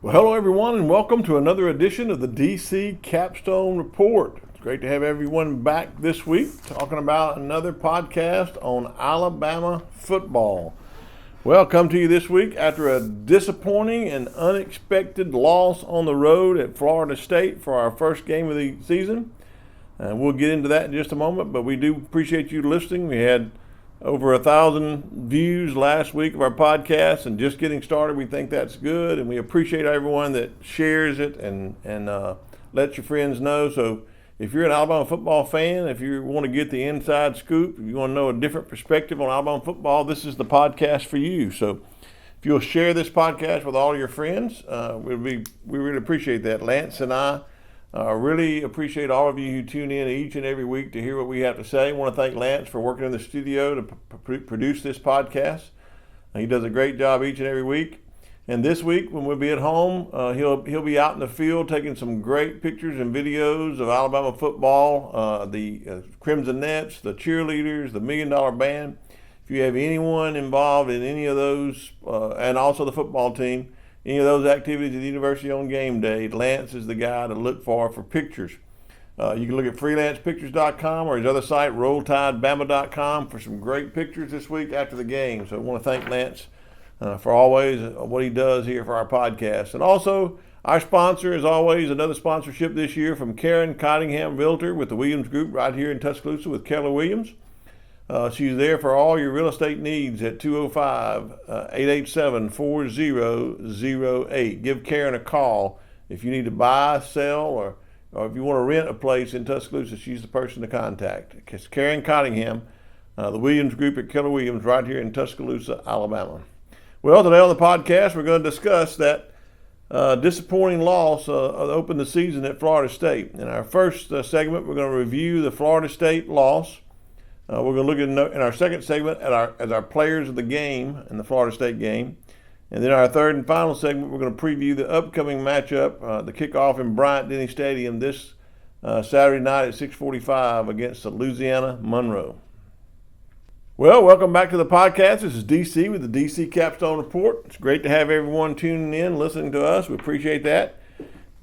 Well, hello everyone, and welcome to another edition of the DC Capstone Report. It's great to have everyone back this week talking about another podcast on Alabama football. Well, come to you this week after a disappointing and unexpected loss on the road at Florida State for our first game of the season. We'll get into that in just a moment, but we do appreciate you listening. We had over 1,000 views last week of our podcast, and just getting started. We think that's good, and we appreciate everyone that shares it and lets your friends know. So if you're an Alabama football fan, if you want to get the inside scoop, if you want to know a different perspective on Alabama football, this is the podcast for you. So if you'll share this podcast with all your friends, we really appreciate that. Lance and I really appreciate all of you who tune in each and every week to hear what we have to say. I want to thank Lance for working in the studio to produce this podcast. He does a great job each and every week. And this week, when we'll be at home, he'll be out in the field taking some great pictures and videos of Alabama football, the Crimson Nets, the cheerleaders, the $1 Million Band. If you have anyone involved in any of those, and also the football team, any of those activities at the university on game day, Lance is the guy to look for pictures. You can look at freelancepictures.com or his other site, rolltidebama.com, for some great pictures this week after the game. So I want to thank Lance for always what he does here for our podcast. And also, our sponsor, as always, another sponsorship this year from Karen Cottingham Realtor with the Williams Group right here in Tuscaloosa with Keller Williams. She's there for all your real estate needs at 205-887-4008. Give Karen a call if you need to buy, sell, or if you want to rent a place in Tuscaloosa. She's the person to contact. It's Karen Cottingham, the Williams Group at Keller Williams right here in Tuscaloosa, Alabama. Well, today on the podcast, we're going to discuss that disappointing loss opened the season at Florida State. In our first segment, we're going to review the Florida State loss. We're going to look at in our second segment at our players of the game in the Florida State game. And then our third and final segment, we're going to preview the upcoming matchup, the kickoff in Bryant-Denny Stadium this Saturday night at 6:45 against the Louisiana Monroe. Well, welcome back to the podcast. This is DC with the DC Capstone Report. It's great to have everyone tuning in, listening to us. We appreciate that.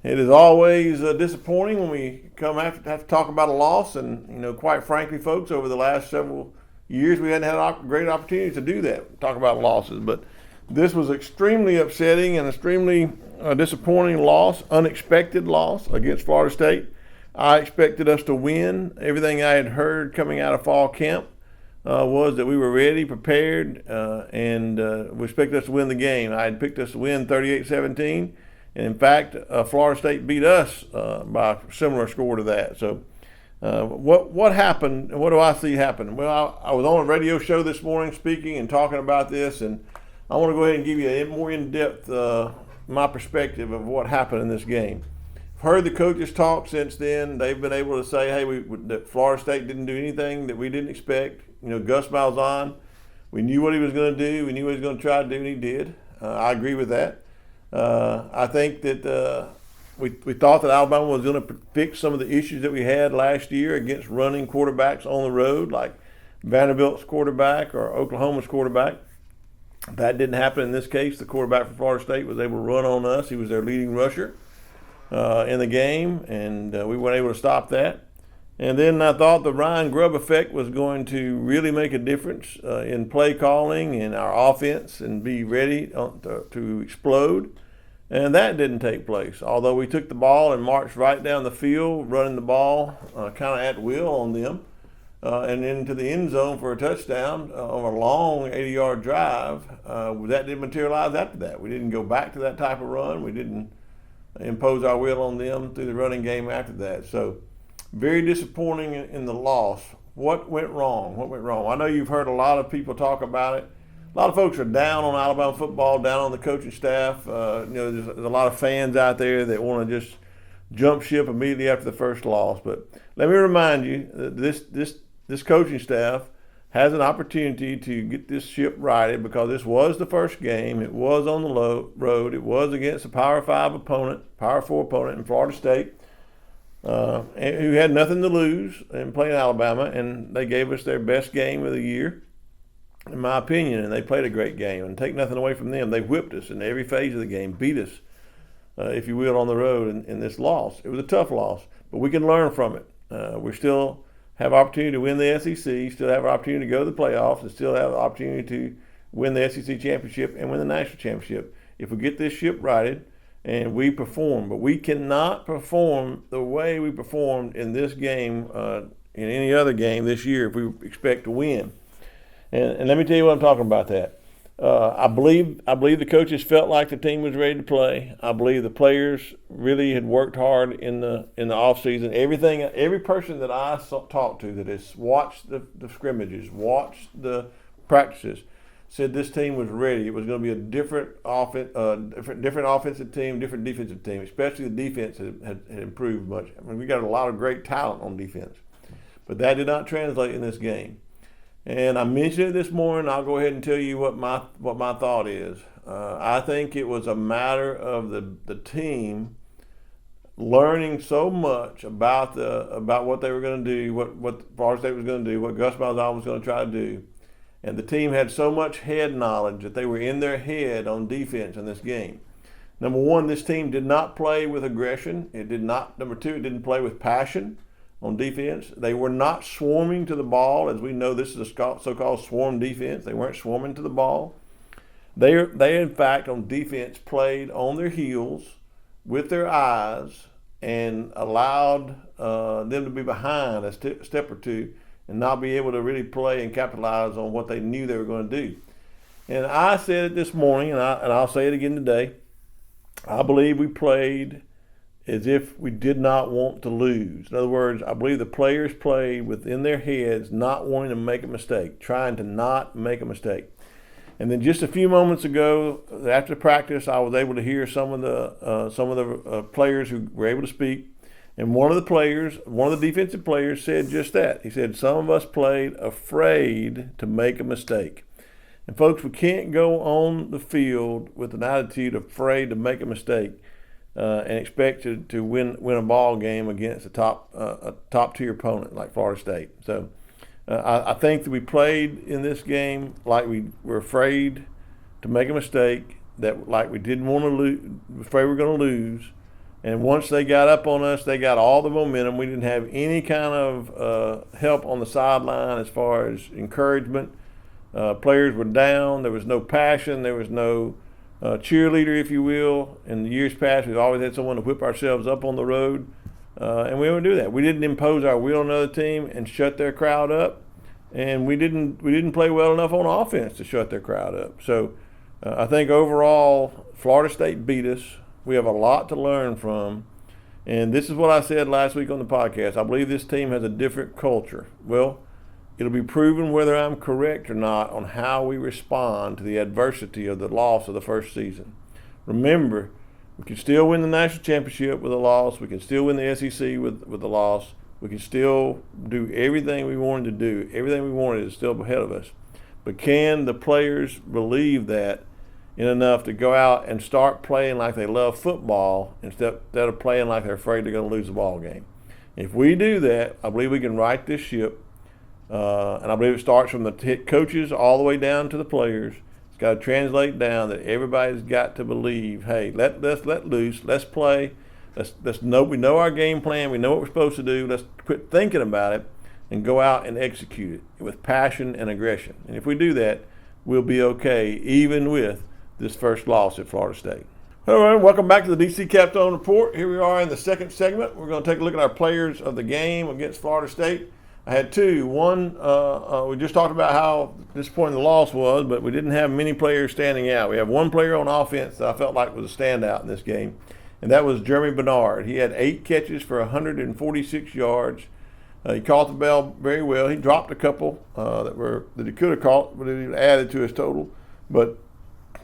It is always disappointing when we have to talk about a loss, and quite frankly, folks, over the last several years, we hadn't had great opportunities to do that, talk about losses. But this was extremely upsetting and extremely disappointing loss, unexpected loss against Florida State. I expected us to win. Everything I had heard coming out of fall camp was that we were ready, prepared, and we expected us to win the game. I had picked us to win 38-17. And in fact, Florida State beat us by a similar score to that. So what happened? What do I see happen? Well, I was on a radio show this morning speaking and talking about this, and I want to go ahead and give you a more in-depth my perspective of what happened in this game. I've heard the coaches talk since then. They've been able to say, hey, that Florida State didn't do anything that we didn't expect. Gus Malzahn, we knew what he was going to do. We knew what he was going to try to do, and he did. I agree with that. I think that we thought that Alabama was going to fix some of the issues that we had last year against running quarterbacks on the road, like Vanderbilt's quarterback or Oklahoma's quarterback. That didn't happen in this case. The quarterback for Florida State was able to run on us. He was their leading rusher in the game, and we weren't able to stop that. And then I thought the Ryan Grubb effect was going to really make a difference in play calling in our offense and be ready to explode. And that didn't take place. Although we took the ball and marched right down the field, running the ball kind of at will on them, and into the end zone for a touchdown on a long 80-yard drive. That didn't materialize after that. We didn't go back to that type of run. We didn't impose our will on them through the running game after that. So very disappointing in the loss. What went wrong? I know you've heard a lot of people talk about it. A lot of folks are down on Alabama football, down on the coaching staff. There's a lot of fans out there that want to just jump ship immediately after the first loss. But let me remind you that this coaching staff has an opportunity to get this ship righted, because this was the first game. It was on the road. It was against a Power 5 opponent, Power 4 opponent in Florida State, who had nothing to lose in playing Alabama, and they gave us their best game of the year. in my opinion, and they played a great game. And take nothing away from them. They whipped us in every phase of the game, beat us. if you will, on the road in this loss. It was a tough loss, but we can learn from it. We still have opportunity to win the SEC, still have an opportunity to go to the playoffs, and still have the opportunity to win the SEC championship and win the national championship if we get this ship righted and we perform. But we cannot perform the way we performed in this game, in any other game this year, if we expect to win. And let me tell you what I'm talking about that. I believe the coaches felt like the team was ready to play. I believe the players really had worked hard in the off season. Every person that I talked to that has watched the scrimmages, watched the practices, said this team was ready. It was going to be a different offensive team, different defensive team. Especially the defense had improved much. I mean, we got a lot of great talent on defense, but that did not translate in this game. And I mentioned it this morning. I'll go ahead and tell you what my thought is. I think it was a matter of the team learning so much about what they were going to do, what Florida State was going to do, what Gus Malzahn was going to try to do, and the team had so much head knowledge that they were in their head on defense in this game. Number one, this team did not play with aggression. Number two, it didn't play with passion on defense. They were not swarming to the ball, as we know this is a so-called swarm defense. They weren't swarming to the ball. They in fact, on defense, played on their heels with their eyes and allowed them to be behind a step or two and not be able to really play and capitalize on what they knew they were going to do. And I said it this morning, and I'll say it again today. I believe we played as if we did not want to lose. In other words, I believe the players played within their heads, not wanting to make a mistake, trying to not make a mistake. And then just a few moments ago, after practice, I was able to hear some of the players who were able to speak. And one of the defensive players said just that. He said, some of us played afraid to make a mistake. And folks, we can't go on the field with an attitude of afraid to make a mistake and expect to win a ball game against a top tier opponent like Florida State. So I think that we played in this game like we were afraid to make a mistake, that like we didn't want to lose, afraid we were going to lose. And once they got up on us, they got all the momentum. We didn't have any kind of help on the sideline as far as encouragement. Players were down. There was no passion. There was no cheerleader, if you will. In the years past, we've always had someone to whip ourselves up on the road. And we don't do that. We didn't impose our will on another team and shut their crowd up. And we didn't play well enough on offense to shut their crowd up. So I think overall, Florida State beat us. We have a lot to learn from. And this is what I said last week on the podcast. I believe this team has a different culture. Well, it'll be proven whether I'm correct or not on how we respond to the adversity of the loss of the first season. Remember, we can still win the national championship with a loss. We can still win the SEC with the loss. We can still do everything we wanted to do. Everything we wanted is still ahead of us. But can the players believe that enough to go out and start playing like they love football instead of playing like they're afraid they're going to lose the ball game? If we do that, I believe we can right this ship. And I believe it starts from the coaches all the way down to the players. It's got to translate down that everybody's got to believe, hey, let's let loose, let's play, let's know, we know our game plan, we know what we're supposed to do, let's quit thinking about it and go out and execute it with passion and aggression. And if we do that, we'll be okay, even with this first loss at Florida State. All right, welcome back to the DC Capstone Report. Here we are in the second segment. We're going to take a look at our players of the game against Florida State. I had two. One, we just talked about how disappointing the loss was, but we didn't have many players standing out. We have one player on offense that I felt like was a standout in this game, and that was Jeremy Bernard. He had 8 catches for 146 yards. He caught the ball very well. He dropped a couple that he could have caught, but it added to his total. But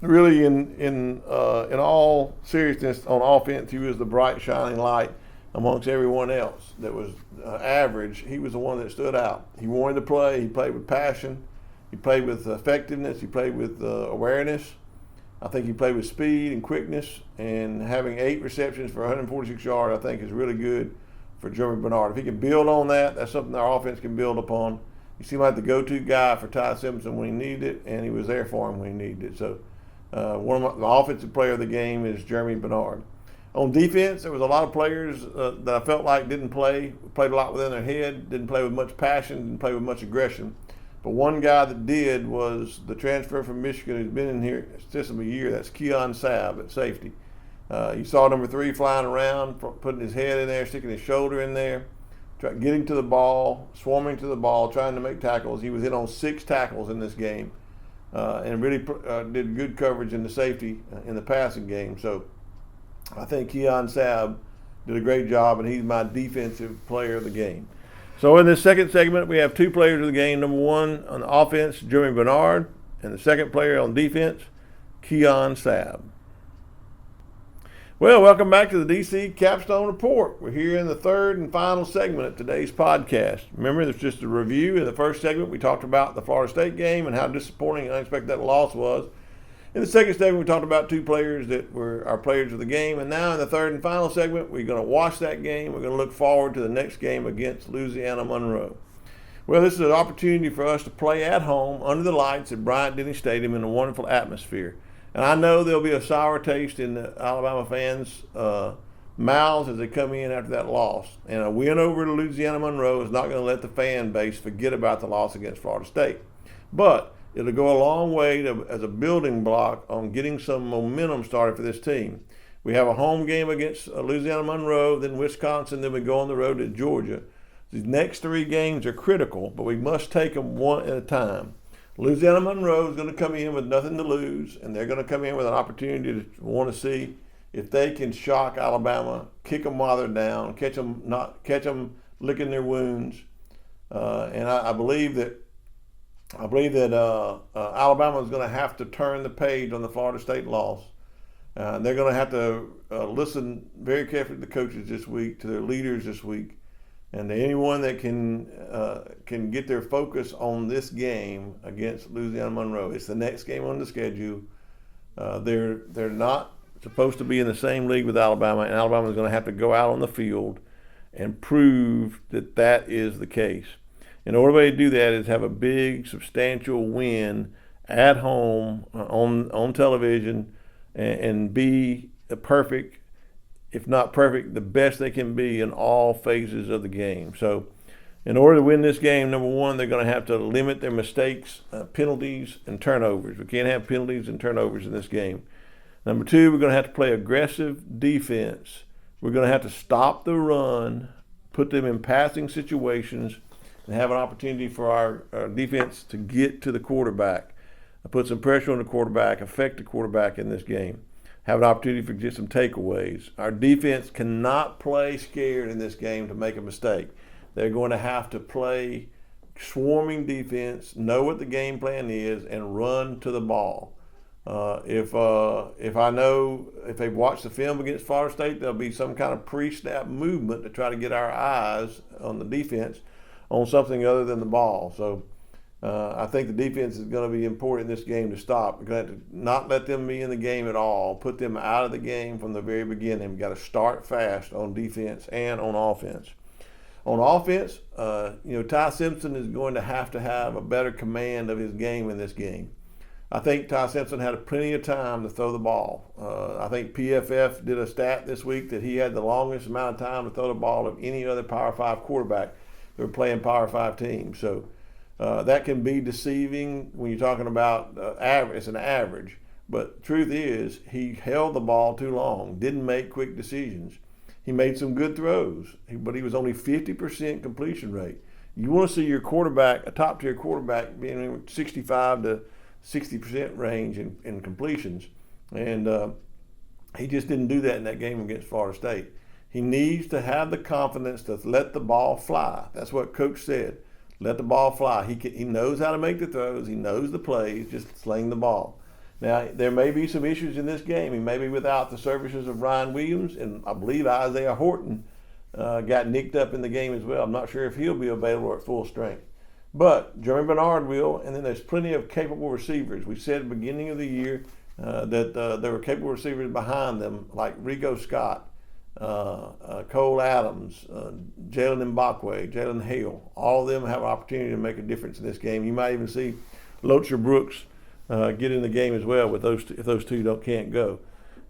really, in all seriousness, on offense, he was the bright, shining light amongst everyone else that was average. He was the one that stood out. He wanted to play. He played with passion. He played with effectiveness. He played with awareness. I think he played with speed and quickness. And having 8 receptions for 146 yards, I think, is really good for Jeremy Bernard. If he can build on that, that's something our offense can build upon. He seemed like the go-to guy for Ty Simpson when he needed it, and he was there for him when he needed it. So my offensive player of the game is Jeremy Bernard. On defense, there was a lot of players that I felt like didn't played a lot within their head, didn't play with much passion, didn't play with much aggression. But one guy that did was the transfer from Michigan who's been in here just a year. That's Keon Sabb at safety. You saw number 3 flying around, putting his head in there, sticking his shoulder in there, getting to the ball, swarming to the ball, trying to make tackles. He was in on 6 tackles in this game and really did good coverage in the safety in the passing game. So I think Keon Sabb did a great job, and he's my defensive player of the game. So in this second segment, we have 2 players of the game. Number 1 on the offense, Jeremy Bernard, and the second player on defense, Keon Sabb. Well, welcome back to the DC Capstone Report. We're here in the third and final segment of today's podcast. Remember, there's just a review. In the first segment, we talked about the Florida State game and how disappointing and unexpected that loss was. In the second segment, we talked about 2 players that were our players of the game. And now in the third and final segment, we're going to watch that game. We're going to look forward to the next game against Louisiana Monroe. Well, this is an opportunity for us to play at home under the lights at Bryant-Denny Stadium in a wonderful atmosphere. And I know there'll be a sour taste in the Alabama fans' mouths as they come in after that loss. And a win over to Louisiana Monroe is not going to let the fan base forget about the loss against Florida State. But it'll go a long way as a building block on getting some momentum started for this team. We have a home game against Louisiana Monroe, then Wisconsin, then we go on the road to Georgia. These next 3 games are critical, but we must take them one at a time. Louisiana Monroe is going to come in with nothing to lose, and they're going to come in with an opportunity to want to see if they can shock Alabama, kick them while they're down, catch them licking their wounds. And I believe that Alabama is going to have to turn the page on the Florida State loss. They're going to have to listen very carefully to the coaches this week, to their leaders this week, and to anyone that can get their focus on this game against Louisiana Monroe. It's the next game on the schedule. They're not supposed to be in the same league with Alabama, and Alabama is going to have to go out on the field and prove that that is the case. And the only way to do that is have a big, substantial win at home on television and be the perfect, if not perfect, the best they can be in all phases of the game. So in order to win this game, number 1, they're going to have to limit their mistakes, penalties, and turnovers. We can't have penalties and turnovers in this game. Number 2, we're going to have to play aggressive defense. We're going to have to stop the run, put them in passing situations, and have an opportunity for our defense to get to the quarterback, put some pressure on the quarterback, affect the quarterback in this game, have an opportunity for just some takeaways. Our defense cannot play scared in this game to make a mistake. They're going to have to play swarming defense, know what the game plan is, and run to the ball. If they've watched the film against Florida State, there'll be some kind of pre-snap movement to try to get our eyes on the defense on something other than the ball. So I think the defense is going to be important in this game to stop. We're going to have to not let them be in the game at all, put them out of the game from the very beginning. We've got to start fast on defense and on offense. On offense, Ty Simpson is going to have a better command of his game in this game. I think Ty Simpson had plenty of time to throw the ball. I think PFF did a stat this week that he had the longest amount of time to throw the ball of any other Power 5 quarterback that were playing Power 5 teams. So that can be deceiving when you're talking about average. It's an average. But truth is, he held the ball too long, didn't make quick decisions. He made some good throws, but he was only 50% completion rate. You want to see your quarterback, a top-tier quarterback, being in 65 to 60% range in completions. And he just didn't do that in that game against Florida State. He needs to have the confidence to let the ball fly. That's what Coach said. Let the ball fly. He knows how to make the throws. He knows the plays. Just sling the ball. Now, there may be some issues in this game. He may be without the services of Ryan Williams, and I believe Isaiah Horton got nicked up in the game as well. I'm not sure if he'll be available at full strength. But Jeremy Bernard will, and then there's plenty of capable receivers. We said at the beginning of the year that there were capable receivers behind them, like Rigo Scott, Cole Adams, Jalen Mbakwe, Jalen Hale. All of them have an opportunity to make a difference in this game. You might even see Locher Brooks get in the game as well with if those two can't go.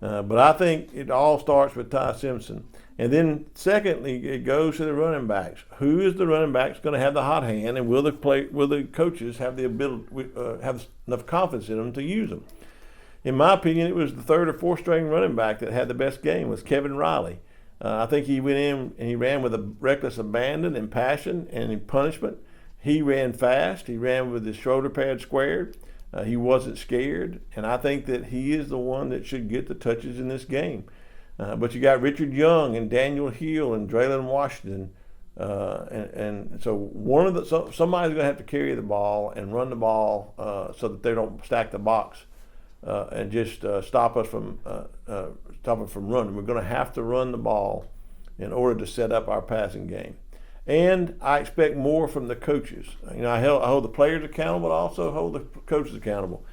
But I think it all starts with Ty Simpson. And then, secondly, it goes to the running backs. Who is the running backs going to have the hot hand, and will the coaches have the ability, have enough confidence in them to use them? In my opinion, it was the third or fourth string running back that had the best game, was Kevin Riley. I think he went in and he ran with a reckless abandon and passion and in punishment. He ran fast. He ran with his shoulder pad squared. He wasn't scared, and I think that he is the one that should get the touches in this game. But you got Richard Young and Daniel Hill and Draylon Washington, and so somebody's going to have to carry the ball and run the ball so that they don't stack the box and just stop us from running. We're going to have to run the ball in order to set up our passing game. And I expect more from the coaches. I hold the players accountable, but I also hold the coaches accountable.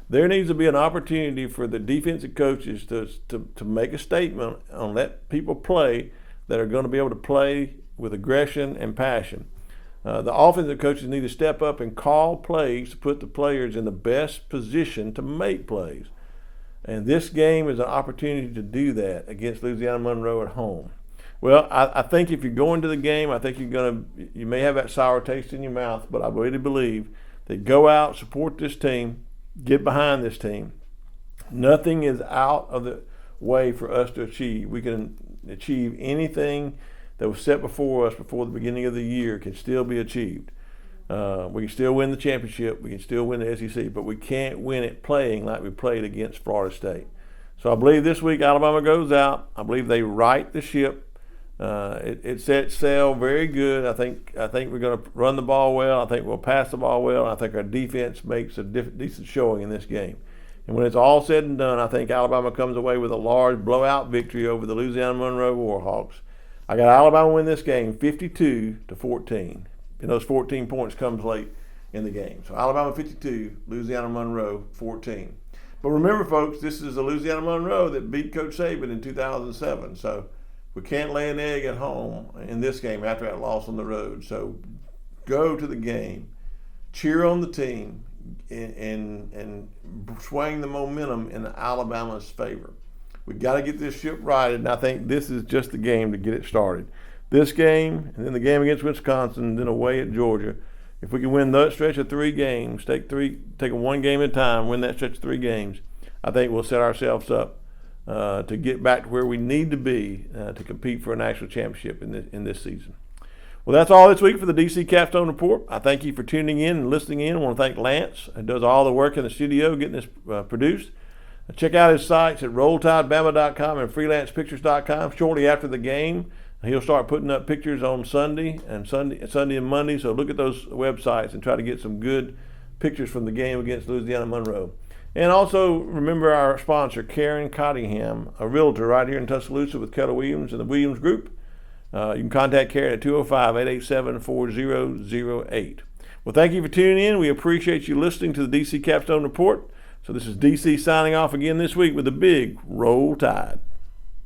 There needs to be an opportunity for the defensive coaches to make a statement on let people play that are going to be able to play with aggression and passion. The offensive coaches need to step up and call plays to put the players in the best position to make plays. And this game is an opportunity to do that against Louisiana Monroe at home. Well, I think if you go into the game, I think you may have that sour taste in your mouth, but I really believe that go out, support this team, get behind this team. Nothing is out of the way for us to achieve. We can achieve anything that was set before us before the beginning of the year can still be achieved. We can still win the championship. We can still win the SEC, but we can't win it playing like we played against Florida State. So I believe this week Alabama goes out. I believe they right the ship. It sets sail very good. I think we're going to run the ball well. I think we'll pass the ball well. I think our defense makes a decent showing in this game. And when it's all said and done, I think Alabama comes away with a large blowout victory over the Louisiana Monroe Warhawks. I got Alabama win this game 52-14. And those 14 points comes late in the game. So Alabama 52, Louisiana Monroe 14. But remember, folks, this is the Louisiana Monroe that beat Coach Saban in 2007. So we can't lay an egg at home in this game after that loss on the road. So go to the game, cheer on the team, and swing the momentum in Alabama's favor. We got to get this ship righted, and I think this is just the game to get it started. This game, and then the game against Wisconsin, and then away at Georgia. If we can win that stretch of 3 games, take it one game at a time, win that stretch of 3 games, I think we'll set ourselves up to get back to where we need to be to compete for a national championship in this season. Well, that's all this week for the DC Capstone Report. I thank you for tuning in and listening in. I want to thank Lance, who does all the work in the studio getting this produced. Check out his sites at rolltidebama.com and freelancepictures.com. Shortly after the game, he'll start putting up pictures on Sunday and Monday. So look at those websites and try to get some good pictures from the game against Louisiana Monroe. And also remember our sponsor, Karen Cottingham, a realtor right here in Tuscaloosa with Keller Williams and the Williams Group. You can contact Karen at 205-887-4008. Well, thank you for tuning in. We appreciate you listening to the DC Capstone Report. So this is DC signing off again this week with a big Roll Tide.